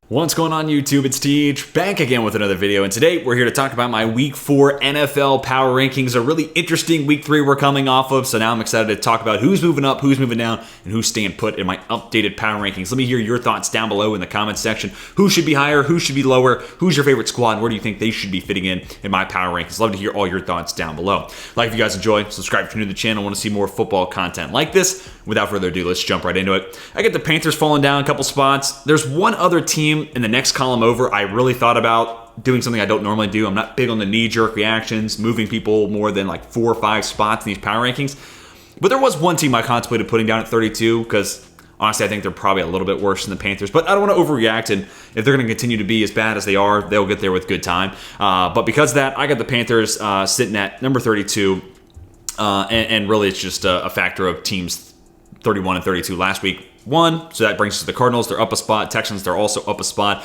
What's going on YouTube? It's TH back again with another video, and today we're here to talk about my Week 4 NFL Power Rankings, a really interesting Week 3 we're coming off of, so now I'm excited to talk about who's moving up, who's moving down, and who's staying put in my updated Power Rankings. Let me hear your thoughts down below in the comments section. Who should be higher? Who should be lower? Who's your favorite squad? And where do you think they should be fitting in my Power Rankings? Love to hear all your thoughts down below. Like if you guys enjoy, subscribe if you're new to the channel, want to see more football content like this. Without further ado, let's jump right into it. I get the Panthers falling down a couple spots. There's one other team in the next column over I really thought about doing something I don't normally do. I'm not big on the knee-jerk reactions, moving people more than like 4 or 5 spots in these power rankings. But there was one team I contemplated putting down at 32 because honestly I think they're probably a little bit worse than the Panthers. But I don't want to overreact, and if they're going to continue to be as bad as they are, they'll get there with good time. But because of that, I got the Panthers sitting at number 32. And really it's just a factor of teams 31 and 32 last week won, so that brings us to the Cardinals. They're up a spot. Texans, they're also up a spot.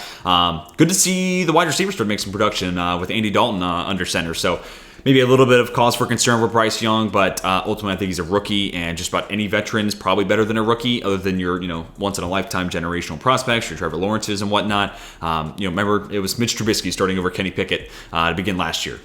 Good to see the wide receivers start to make some production with Andy Dalton under center. So maybe a little bit of cause for concern for Bryce Young, but ultimately I think he's a rookie, and just about any veteran is probably better than a rookie, other than your once in a lifetime generational prospects, your Trevor Lawrences and whatnot. Remember it was Mitch Trubisky starting over Kenny Pickett to begin last year.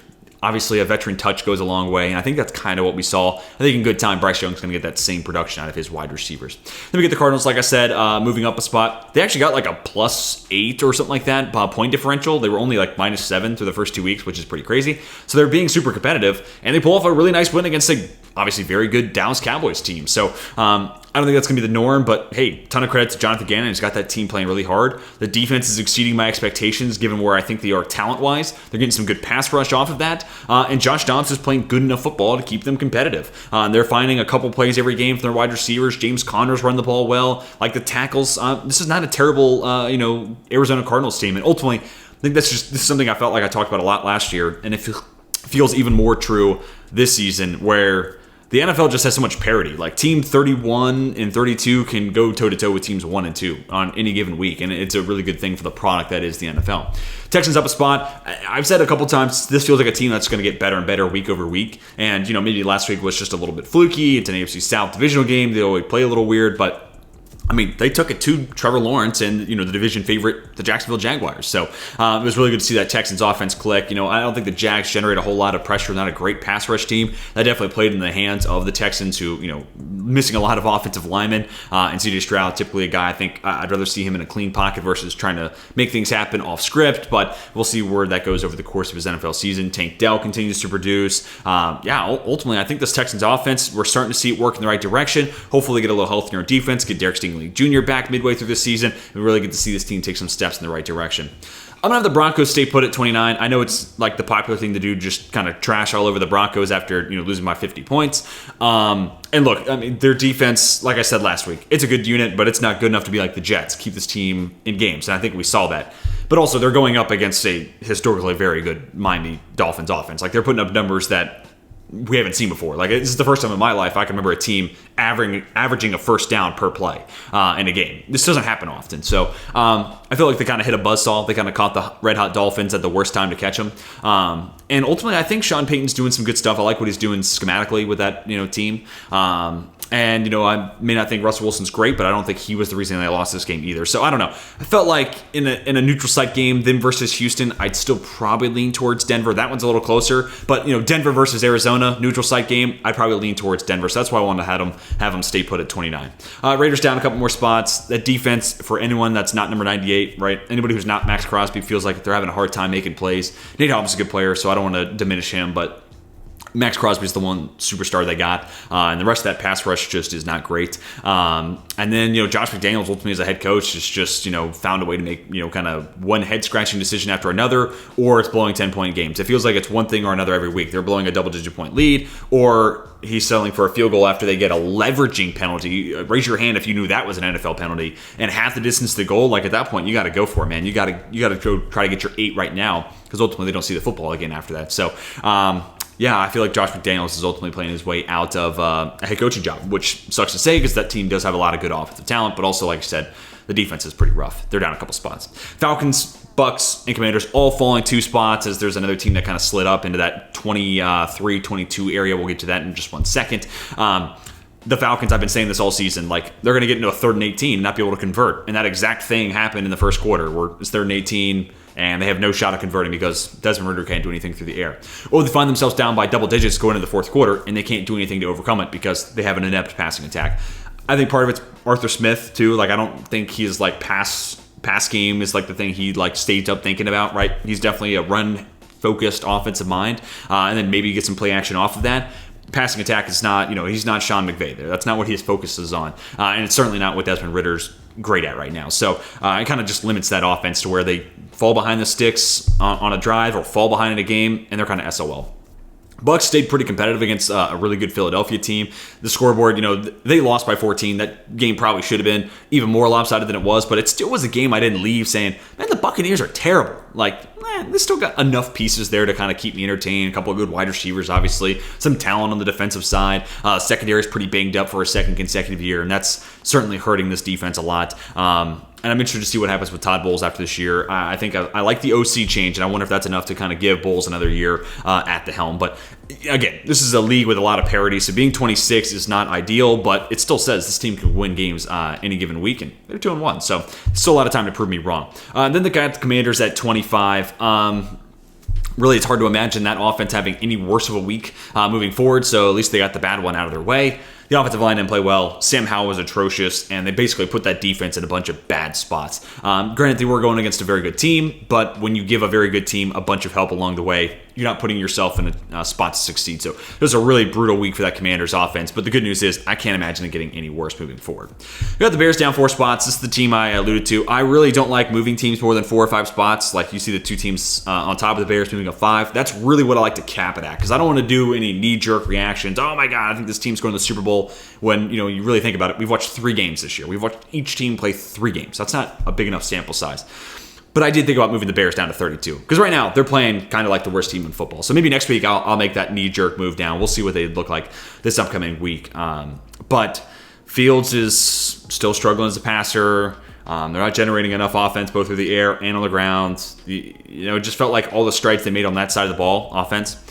Obviously, a veteran touch goes a long way, and I think that's kind of what we saw. I think in good time, Bryce Young's going to get that same production out of his wide receivers. Then we get the Cardinals, like I said, moving up a spot. They actually got like a +8 or something like that point differential. They were only like -7 through the first 2 weeks, which is pretty crazy. So they're being super competitive, and they pull off a really nice win against a obviously very good Dallas Cowboys team. So I don't think that's going to be the norm, but hey, ton of credit to Jonathan Gannon. He's got that team playing really hard. The defense is exceeding my expectations given where I think they are talent-wise. They're getting some good pass rush off of that. And Josh Dobbs is playing good enough football to keep them competitive. They're finding a couple plays every game from their wide receivers. James Conner's run the ball well. Like the tackles, this is not a terrible, Arizona Cardinals team. And ultimately, I think this is something I felt like I talked about a lot last year, and it feels even more true this season, where the NFL just has so much parity. Like team 31 and 32 can go toe-to-toe with teams 1 and 2 on any given week, and it's a really good thing for the product that is the NFL. Texans up a spot. I've said a couple times, this feels like a team that's going to get better and better week over week. And, maybe last week was just a little bit fluky. It's an AFC South divisional game. They always play a little weird, but I mean, they took it to Trevor Lawrence and, the division favorite, the Jacksonville Jaguars. So it was really good to see that Texans offense click. I don't think the Jags generate a whole lot of pressure. Not a great pass rush team. That definitely played in the hands of the Texans, who, missing a lot of offensive linemen. And C.J. Stroud, typically a guy I think I'd rather see him in a clean pocket versus trying to make things happen off script. But we'll see where that goes over the course of his NFL season. Tank Dell continues to produce. Ultimately, I think this Texans offense, we're starting to see it work in the right direction. Hopefully get a little healthier in defense, get Derek Stingley Jr. back midway through this season, and really get to see this team take some steps in the right direction. I'm going to have the Broncos stay put at 29. I know it's like the popular thing to do, just kind of trash all over the Broncos after losing by 50 points. And look, I mean, their defense, like I said last week, it's a good unit, but it's not good enough to be like the Jets, keep this team in games, and I think we saw that. But also, they're going up against a historically very good Miami Dolphins offense. Like, they're putting up numbers that we haven't seen before. Like, this is the first time in my life I can remember a team averaging a first down per play in a game. This doesn't happen often. So I feel like they kind of hit a buzzsaw. They kind of caught the red hot Dolphins at the worst time to catch them. And ultimately, I think Sean Payton's doing some good stuff. I like what he's doing schematically with that team. And, I may not think Russell Wilson's great, but I don't think he was the reason they lost this game either. So I don't know. I felt like in a neutral site game, them versus Houston, I'd still probably lean towards Denver. That one's a little closer. But, Denver versus Arizona, neutral site game, I'd probably lean towards Denver. So that's why I wanted to have them stay put at 29. Raiders down a couple more spots. That defense, for anyone that's not number 98, right? Anybody who's not Max Crosby feels like they're having a hard time making plays. Nate Hobbs is a good player, so I don't want to diminish him, but Max Crosby's the one superstar they got, and the rest of that pass rush just is not great. And then, Josh McDaniels ultimately as a head coach has just, found a way to make, kind of one head-scratching decision after another, or it's blowing 10-point games. It feels like it's one thing or another every week. They're blowing a double-digit point lead, or he's settling for a field goal after they get a leveraging penalty. Raise your hand if you knew that was an NFL penalty, and half the distance to the goal. Like, at that point, you got to go for it, man. You got to go try to get your 8 right now, because ultimately they don't see the football again after that. So, yeah, I feel like Josh McDaniels is ultimately playing his way out of a head coaching job, which sucks to say because that team does have a lot of good offensive talent, but also, like I said, the defense is pretty rough. They're down a couple spots. Falcons, Bucks, and Commanders all falling 2 spots, as there's another team that kind of slid up into that 23, 22 area. We'll get to that in just one second. the Falcons, I've been saying this all season, like they're going to get into a 3rd and 18 and not be able to convert. And that exact thing happened in the first quarter where it's 3rd and 18 and they have no shot of converting because Desmond Ridder can't do anything through the air. Or they find themselves down by double digits going into the 4th quarter and they can't do anything to overcome it because they have an inept passing attack. I think part of it's Arthur Smith too. Like I don't think he's like pass game is like the thing he like stayed up thinking about, right? He's definitely a run focused offensive mind, and then maybe get some play action off of that. Passing attack is not, he's not Sean McVay there. That's not what his focus is on. And it's certainly not what Desmond Ridder's great at right now. So it kind of just limits that offense to where they fall behind the sticks on a drive or fall behind in a game, and they're kind of SOL. Bucs stayed pretty competitive against a really good Philadelphia team. The scoreboard, they lost by 14. That game probably should have been even more lopsided than it was, but it still was a game I didn't leave saying, man, the Buccaneers are terrible. Like, they still got enough pieces there to kind of keep me entertained. A couple of good wide receivers, obviously. Some talent on the defensive side. Secondary is pretty banged up for a 2nd consecutive year, and that's certainly hurting this defense a lot. And I'm interested to see what happens with Todd Bowles after this year. I think I like the OC change, and I wonder if that's enough to kind of give Bowles another year at the helm. But again, this is a league with a lot of parity, so being 26 is not ideal, but it still says this team can win games any given week, and they're 2-1, so still a lot of time to prove me wrong. Then they got the Commanders at 25. Really, it's hard to imagine that offense having any worse of a week moving forward, so at least they got the bad one out of their way. The offensive line didn't play well. Sam Howell was atrocious, and they basically put that defense in a bunch of bad spots. Granted, they were going against a very good team, but when you give a very good team a bunch of help along the way, you're not putting yourself in a spot to succeed. So it was a really brutal week for that Commanders offense, but the good news is I can't imagine it getting any worse moving forward. We got the Bears down 4 spots. This is the team I alluded to. I really don't like moving teams more than 4 or 5 spots. Like you see the 2 teams on top of the Bears moving up 5. That's really what I like to cap it at because I don't want to do any knee-jerk reactions. Oh my God, I think this team's going to the Super Bowl when you really think about it. We've watched 3 games this year. We've watched each team play 3 games. That's not a big enough sample size. But I did think about moving the Bears down to 32 because right now they're playing kind of like the worst team in football. So maybe next week I'll make that knee-jerk move down. We'll see what they look like this upcoming week. But Fields is still struggling as a passer. They're not generating enough offense both through the air and on the ground. It just felt like all the strides they made on that side of the ball, offense,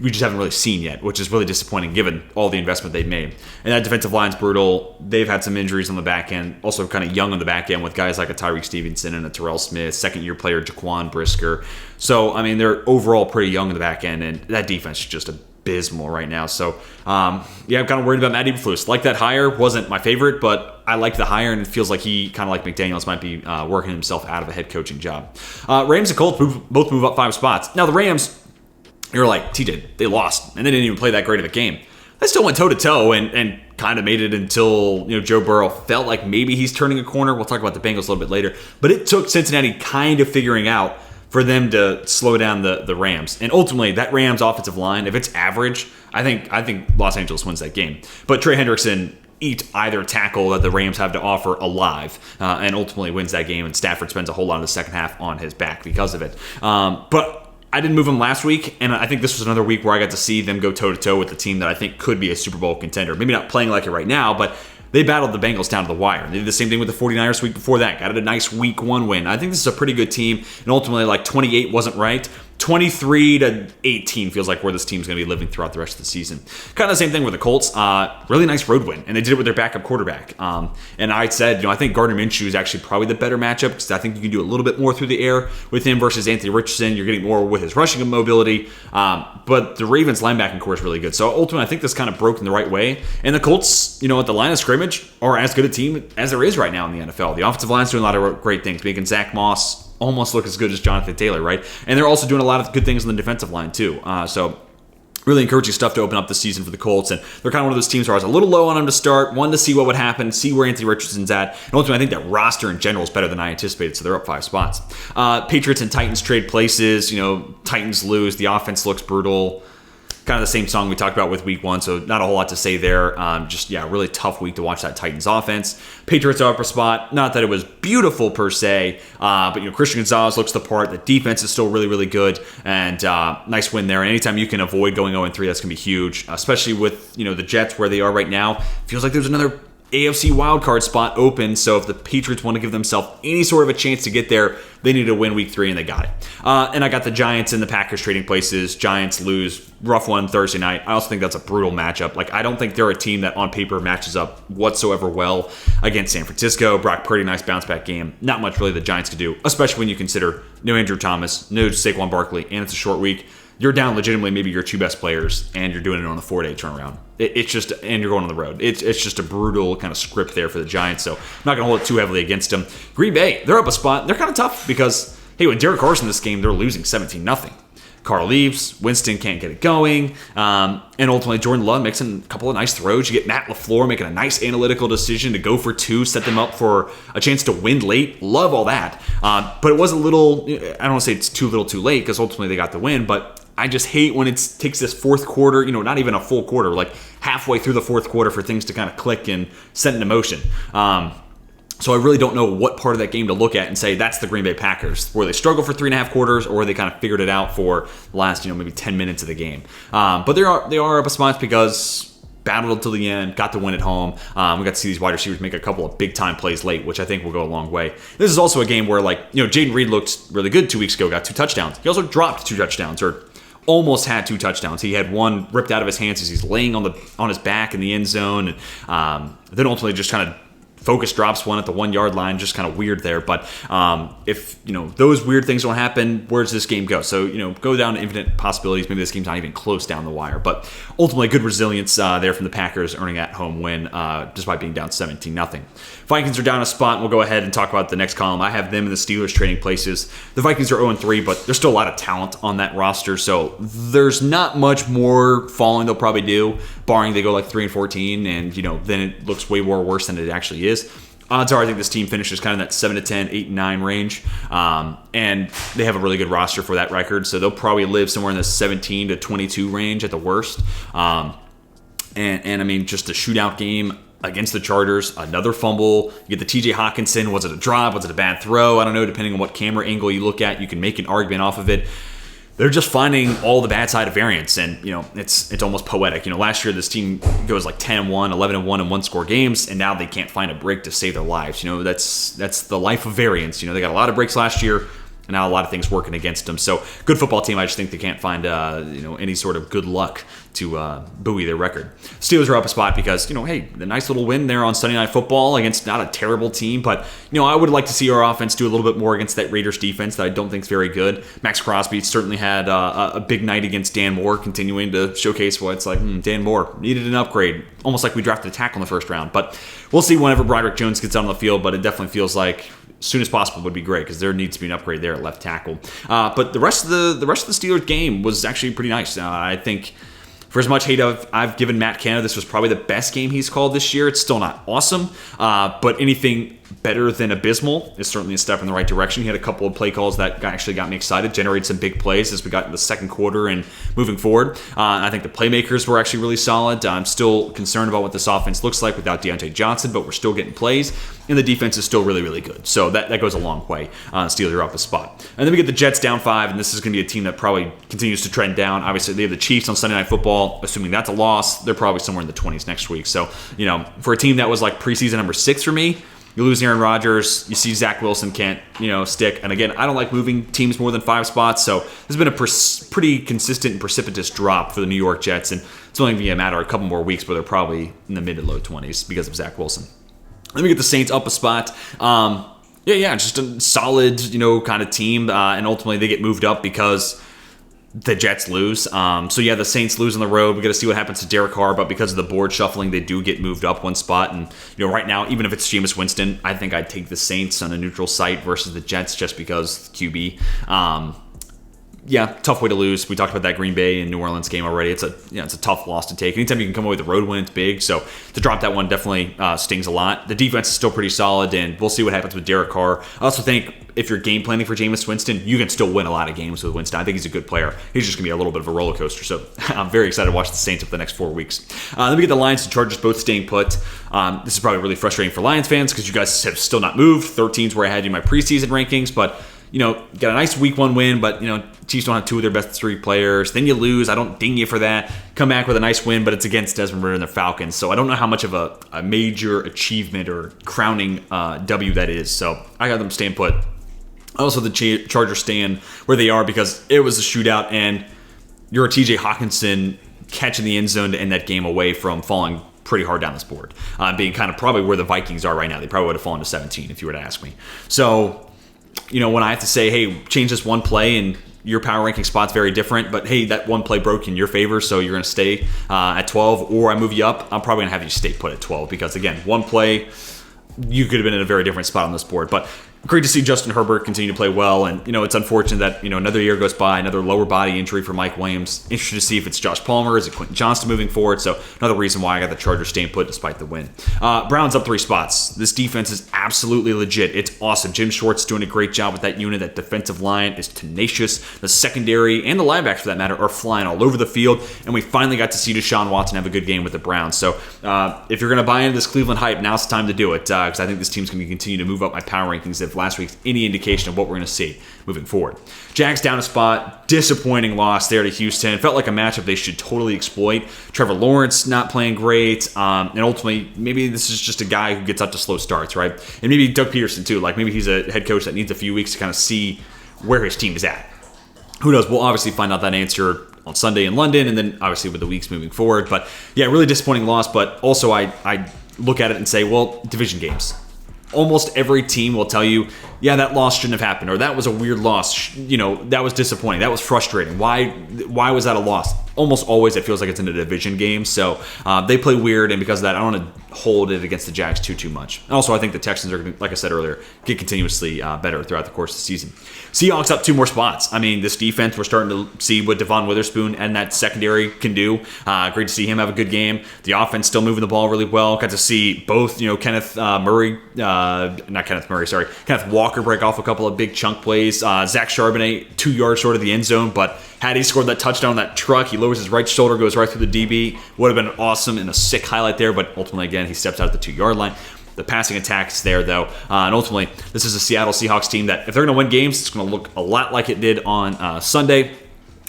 we just haven't really seen yet, which is really disappointing given all the investment they've made. And that defensive line's brutal. They've had some injuries on the back end, also kind of young on the back end with guys like a Tyreek Stevenson and a Terrell Smith, second-year player Jaquan Brisker. So, they're overall pretty young on the back end, and that defense is just abysmal right now. So, I'm kind of worried about Matt Eberflus. Like that hire, wasn't my favorite, but I like the hire, and it feels like he, kind of like McDaniels, might be working himself out of a head coaching job. Rams and Colts both move up 5 spots. Now, the Rams, you're like, TJ, they lost, and they didn't even play that great of a game. They still went toe-to-toe and kind of made it until Joe Burrow felt like maybe he's turning a corner. We'll talk about the Bengals a little bit later. But it took Cincinnati kind of figuring out for them to slow down the Rams. And ultimately, that Rams offensive line, if it's average, I think Los Angeles wins that game. But Trey Hendrickson eat either tackle that the Rams have to offer alive and ultimately wins that game. And Stafford spends a whole lot of the second half on his back because of it. But I didn't move them last week, and I think this was another week where I got to see them go toe-to-toe with the team that I think could be a Super Bowl contender. Maybe not playing like it right now, but they battled the Bengals down to the wire. They did the same thing with the 49ers the week before that. Got a nice week 1 win. I think this is a pretty good team, and ultimately, 28 wasn't right. 23-18 feels like where this team's going to be living throughout the rest of the season. Kind of the same thing with the Colts. Really nice road win, and they did it with their backup quarterback. And I said, I think Gardner Minshew is actually probably the better matchup because I think you can do a little bit more through the air with him versus Anthony Richardson. You're getting more with his rushing mobility. But the Ravens linebacking core is really good. So ultimately, I think this kind of broke in the right way. And the Colts, at the line of scrimmage, are as good a team as there is right now in the NFL. The offensive line's doing a lot of great things, making Zach Moss almost look as good as Jonathan Taylor, right? And they're also doing a lot of good things on the defensive line, too. So really encouraging stuff to open up the season for the Colts. And they're kind of one of those teams where I was a little low on them to start, wanted to see what would happen, see where Anthony Richardson's at. And ultimately, I think that roster in general is better than I anticipated, so they're up 5 spots. Patriots and Titans trade places. Titans lose. The offense looks brutal. Kind of the same song we talked about with week 1, so not a whole lot to say there. Really tough week to watch that Titans offense. Patriots are up a spot. Not that it was beautiful per se, but Christian Gonzalez looks the part. The defense is still really, really good, and nice win there. And anytime you can avoid going 0-3, that's going to be huge, especially with the Jets where they are right now. Feels like there's another AFC wildcard spot open, so if the Patriots want to give themselves any sort of a chance to get there, they need to win week 3, and they got it. And I got the Giants and the Packers trading places. Giants lose, rough one Thursday night. I also think that's a brutal matchup. Like, I don't think they're a team that on paper matches up whatsoever well against San Francisco. Brock Purdy, nice bounce back game. Not much really the Giants could do, especially when you consider no Andrew Thomas, no Saquon Barkley, and it's a short week. You're down legitimately maybe your 2 best players, and you're doing it on a 4-day turnaround. It's just, and you're going on the road. It's just a brutal kind of script there for the Giants, so I'm not going to hold it too heavily against them. Green Bay, they're up a spot. They're kind of tough because, hey, when Derek Carr's in this game, they're losing 17-0. Carr leaves, Winston can't get it going, and ultimately Jordan Love makes a couple of nice throws. You get Matt LaFleur making a nice analytical decision to go for 2, set them up for a chance to win late. Love all that. But it was a little, I don't want to say it's too little too late, because ultimately they got the win, but I just hate when it takes this fourth quarter, not even a full quarter, like halfway through the fourth quarter for things to kind of click and set into motion. So I really don't know what part of that game to look at and say that's the Green Bay Packers, where they struggle for 3.5 quarters, or they kind of figured it out for the last, maybe 10 minutes of the game. But they are up a spot because battled until the end, got the win at home. We got to see these wide receivers make a couple of big-time plays late, which I think will go a long way. This is also a game where, Jaden Reed looked really good 2 weeks ago, got 2 touchdowns. He also dropped 2 touchdowns, or almost had 2 touchdowns. He had one ripped out of his hands as he's laying on his back in the end zone, and then ultimately just kind of focus drops one at the 1 yard line, just kind of weird there. But if those weird things don't happen, where does this game go? So go down to infinite possibilities. Maybe this game's not even close down the wire. But ultimately, good resilience there from the Packers, earning at home win despite being down 17-0. Vikings are down a spot. We'll go ahead and talk about the next column. I have them and the Steelers trading places. The Vikings are 0-3, but there's still a lot of talent on that roster, so there's not much more falling they'll probably do, barring they go like 3-14, and then it looks way more worse than it actually is. Odds are I think this team finishes kind of that 7-10, 8-9 range, and they have a really good roster for that record, so they'll probably live somewhere in the 17-22 range at the worst. And I mean, just a shootout game against the Chargers, another fumble. You get the TJ Hawkinson. Was it a drop? Was it a bad throw? I don't know. Depending on what camera angle you look at, you can make an argument off of it. They're just finding all the bad side of variance, and it's almost poetic. Last year this team goes like 10-1, 11-1 in one-score games, and now they can't find a break to save their lives. That's the life of variance. They got a lot of breaks last year, and now a lot of things working against them. So good football team. I just think they can't find any sort of good luck to buoy their record. Steelers are up a spot because hey, the nice little win there on Sunday Night Football against not a terrible team, but I would like to see our offense do a little bit more against that Raiders defense that I don't think is very good. Max Crosby certainly had a big night against Dan Moore, continuing to showcase what it's like. Dan Moore needed an upgrade, almost like we drafted a tackle in the first round. But we'll see whenever Broderick Jones gets out on the field. But it definitely feels like as soon as possible would be great, because there needs to be an upgrade there at left tackle. But the rest of the Steelers game was actually pretty nice. I think for as much hate I've given Matt Canada, this was probably the best game he's called this year. It's still not awesome, but anything better than abysmal is certainly a step in the right direction. He had a couple of play calls that actually got me excited, generated some big plays as we got in the second quarter and moving forward. I think the playmakers were actually really solid. I'm still concerned about what this offense looks like without Deontay Johnson, but we're still getting plays, and the defense is still really, really good. So that goes a long way. Steelers are up a spot. And then we get the Jets down 5, and this is going to be a team that probably continues to trend down. Obviously, they have the Chiefs on Sunday Night Football. Assuming that's a loss, they're probably somewhere in the 20s next week. So, for a team that was like preseason number 6 for me, you lose Aaron Rodgers, you see Zach Wilson can't, stick. And again, I don't like moving teams more than 5 spots, so there's been a pretty consistent and precipitous drop for the New York Jets, and it's only going to be a matter of a couple more weeks, but they're probably in the mid to low 20s because of Zach Wilson. Let me get the Saints up a spot. Just a solid, kind of team, and ultimately they get moved up because the Jets lose. The Saints lose on the road. We got to see what happens to Derek Carr, but because of the board shuffling, they do get moved up one spot. And right now, even if it's Jameis Winston, I think I'd take the Saints on a neutral site versus the Jets just because QB. Tough way to lose. We talked about that Green Bay and New Orleans game already. It's a tough loss to take. Anytime you can come away with a road win, it's big. So to drop that one definitely stings a lot. The defense is still pretty solid, and we'll see what happens with Derek Carr. I also think if you're game planning for Jameis Winston, you can still win a lot of games with Winston. I think he's a good player. He's just going to be a little bit of a roller coaster. So I'm very excited to watch the Saints over the next 4 weeks. Then we get the Lions and Chargers both staying put. This is probably really frustrating for Lions fans because you guys have still not moved. 13's where I had you in my preseason rankings, but got a nice week 1 win, but, Chiefs don't have 2 of their best 3 players. Then you lose. I don't ding you for that. Come back with a nice win, but it's against Desmond Ridder and the Falcons. So I don't know how much of a major achievement or crowning W that is. So I got them staying put. Also, the Chargers staying where they are because it was a shootout, and you're a TJ Hawkinson catching the end zone to end that game away from falling pretty hard down this board, being kind of probably where the Vikings are right now. They probably would have fallen to 17 if you were to ask me. So, when I have to say, hey, change this one play and your power ranking spot's very different, but hey, that one play broke in your favor, so you're going to stay at 12, or I move you up, I'm probably going to have you stay put at 12 because, again, one play, you could have been in a very different spot on this board. But great to see Justin Herbert continue to play well, and it's unfortunate that another year goes by, another lower body injury for Mike Williams. Interested to see if it's Josh Palmer, is it Quentin Johnston moving forward? So another reason why I got the Chargers staying put despite the win. Browns up 3 spots. This defense is absolutely legit. It's awesome. Jim Schwartz doing a great job with that unit. That defensive line is tenacious. The secondary and the linebackers, for that matter, are flying all over the field, and we finally got to see Deshaun Watson have a good game with the Browns. So if you're going to buy into this Cleveland hype, now's the time to do it, because I think this team's going to continue to move up my power rankings if last week's any indication of what we're going to see moving forward. Jags down a spot. Disappointing loss there to Houston. Felt like a matchup they should totally exploit. Trevor Lawrence not playing great. And ultimately, maybe this is just a guy who gets out to slow starts, right? And maybe Doug Peterson, too. Like, maybe he's a head coach that needs a few weeks to kind of see where his team is at. Who knows? We'll obviously find out that answer on Sunday in London, and then obviously with the weeks moving forward. But yeah, really disappointing loss. But also I look at it and say, well, division games. Almost every team will tell you, yeah, that loss shouldn't have happened, or that was a weird loss. That was disappointing. That was frustrating. Why was that a loss? Almost always it feels like it's in a division game. So they play weird, and because of that, I don't want to hold it against the Jags too much. And also, I think the Texans are going to, like I said earlier, get continuously better throughout the course of the season. Seahawks up 2 more spots. I mean, this defense, we're starting to see what Devon Witherspoon and that secondary can do. Great to see him have a good game. The offense still moving the ball really well. Got to see both, Kenneth Walker break off a couple of big chunk plays. Zach Charbonnet 2 yards short of the end zone, but had he scored that touchdown on that truck, he lowers his right shoulder, goes right through the DB. Would have been awesome and a sick highlight there, but ultimately, again, he steps out at the 2-yard line. The passing attack is there, though. And ultimately, this is a Seattle Seahawks team that, if they're going to win games, it's going to look a lot like it did on Sunday.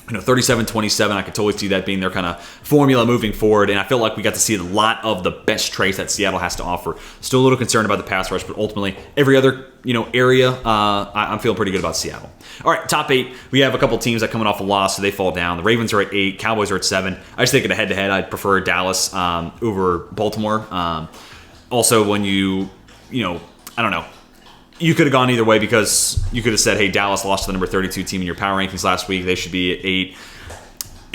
37-27, I could totally see that being their kind of formula moving forward, and I feel like we got to see a lot of the best traits that Seattle has to offer. Still a little concerned about the pass rush, but ultimately, every other area, I'm feeling pretty good about Seattle. All right, top 8, we have a couple teams that coming off a loss, so they fall down. The Ravens are at 8, Cowboys are at 7. I just think in a head-to-head, I'd prefer Dallas over Baltimore. Also, when I don't know. You could have gone either way because you could have said, hey, Dallas lost to the number 32 team in your power rankings last week. They should be at 8.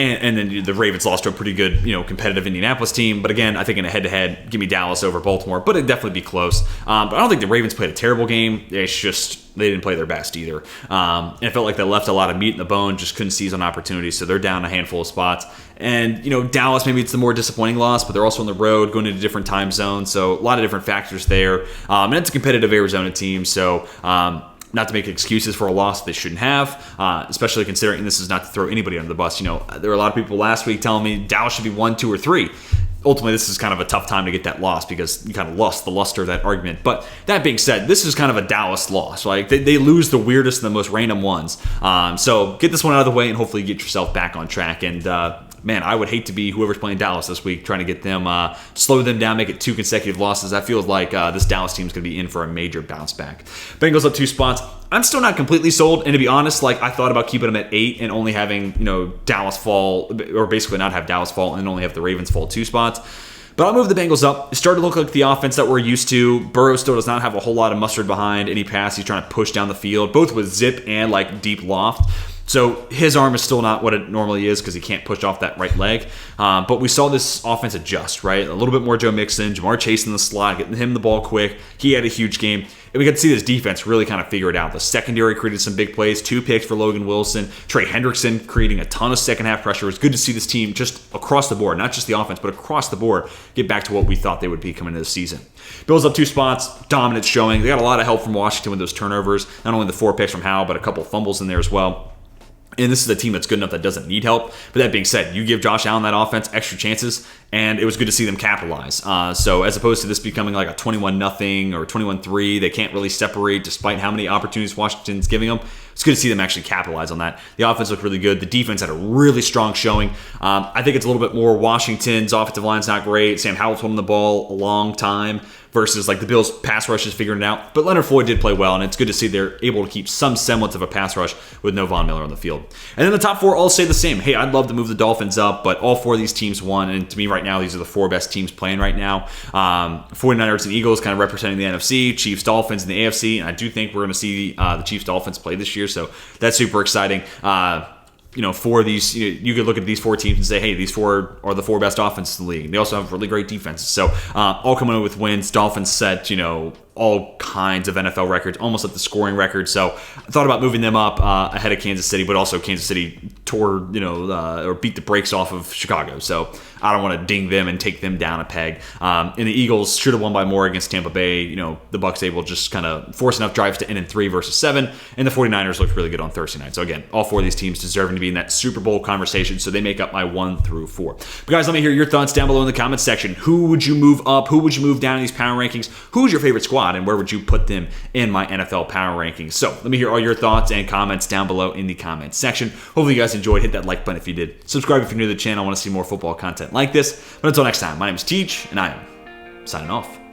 And then the Ravens lost to a pretty good, competitive Indianapolis team. But again, I think in a head-to-head, give me Dallas over Baltimore. But it'd definitely be close. But I don't think the Ravens played a terrible game. It's just they didn't play their best either. And it felt like they left a lot of meat in the bone, just couldn't seize on opportunities. So they're down a handful of spots. And, Dallas, maybe it's the more disappointing loss, but they're also on the road, going into different time zones. So a lot of different factors there. And it's a competitive Arizona team. So, not to make excuses for a loss they shouldn't have, especially considering this is not to throw anybody under the bus. There were a lot of people last week telling me Dallas should be 1, 2, or 3. Ultimately, this is kind of a tough time to get that loss because you kind of lost the luster of that argument. But that being said, this is kind of a Dallas loss. Like they lose the weirdest and the most random ones. So get this one out of the way and hopefully get yourself back on track. And man, I would hate to be whoever's playing Dallas this week, trying to get them, slow them down, make it 2 consecutive losses. I feel like this Dallas team is going to be in for a major bounce back. Bengals up 2 spots. I'm still not completely sold, and to be honest, I thought about keeping them at 8 and only having Dallas fall, or basically not have Dallas fall and only have the Ravens fall 2 spots. But I'll move the Bengals up. It started to look like the offense that we're used to. Burrow still does not have a whole lot of mustard behind any pass. He's trying to push down the field, both with zip and deep loft. So his arm is still not what it normally is because he can't push off that right leg. But we saw this offense adjust, right? A little bit more Joe Mixon, Jamar Chase in the slot, getting him the ball quick. He had a huge game. And we got to see this defense really kind of figure it out. The secondary created some big plays, 2 picks for Logan Wilson. Trey Hendrickson creating a ton of second-half pressure. It was good to see this team just across the board, not just the offense, but across the board, get back to what we thought they would be coming into the season. Bills up 2 spots, dominance showing. They got a lot of help from Washington with those turnovers. Not only the 4 picks from Howell, but a couple fumbles in there as well. And this is a team that's good enough that doesn't need help. But that being said, you give Josh Allen that offense extra chances, and it was good to see them capitalize. So as opposed to this becoming like a 21-0 or 21-3, they can't really separate despite how many opportunities Washington's giving them. It's good to see them actually capitalize on that. The offense looked really good. The defense had a really strong showing. I think it's a little bit more Washington's offensive line's not great. Sam Howell's holding the ball a long time versus like the Bills' pass rush is figuring it out. But Leonard Floyd did play well, and it's good to see they're able to keep some semblance of a pass rush with no Von Miller on the field. And then the top four all say the same. Hey, I'd love to move the Dolphins up, but all four of these teams won. And to me right now, these are the four best teams playing right now. 49ers and Eagles kind of representing the NFC, Chiefs, Dolphins in the AFC. And I do think we're going to see the Chiefs, Dolphins play this year. So that's super exciting. For these, you could look at these four teams and say, hey, these four are the four best offenses in the league. They also have really great defenses. So all coming in with wins. Dolphins set, all kinds of NFL records, almost at the scoring record. So I thought about moving them up ahead of Kansas City, but also Kansas City tore, or beat the brakes off of Chicago. So I don't want to ding them and take them down a peg. And the Eagles should have won by more against Tampa Bay. The Bucs able to just kind of force enough drives to end in 3 versus 7. And the 49ers looked really good on Thursday night. So again, all four of these teams deserving to be in that Super Bowl conversation. So they make up my 1 through 4. But guys, let me hear your thoughts down below in the comments section. Who would you move up? Who would you move down in these power rankings? Who's your favorite squad? And where would you put them in my NFL power rankings? So let me hear all your thoughts and comments down below in the comments section. Hopefully you guys enjoyed. Hit that like button if you did. Subscribe if you're new to the channel. I want to see more football content like this. But until next time, my name is Teach, and I am signing off.